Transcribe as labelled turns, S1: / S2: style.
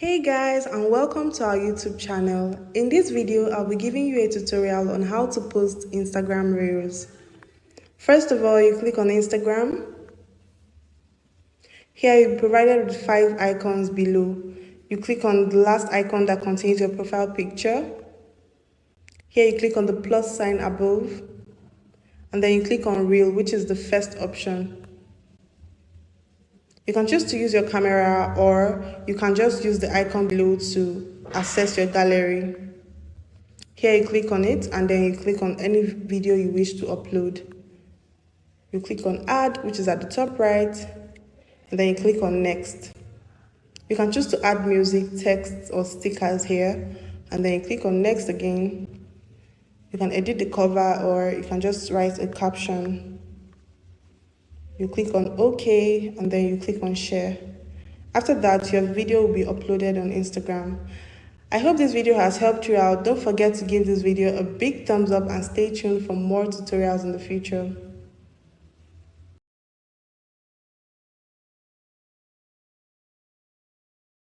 S1: Hey guys, and welcome to our YouTube channel. In this video, I'll be giving you a tutorial on how to post Instagram Reels. First of all, you click on Instagram. Here you're provided with 5 icons below. You click on the last icon that contains your profile picture. Here you click on the plus sign above. And then you click on Reel, which is the first option. You can choose to use your camera, or you can just use the icon below to access your gallery. Here you click on it, and then you click on any video you wish to upload. You click on add, which is at the top right, and then you click on next. You can choose to add music, text, or stickers here, and then you click on next again. You can edit the cover, or you can just write a caption. You click on OK, and then you click on share. After that, your video will be uploaded on Instagram. I hope this video has helped you out. Don't forget to give this video a big thumbs up and stay tuned for more tutorials in the future.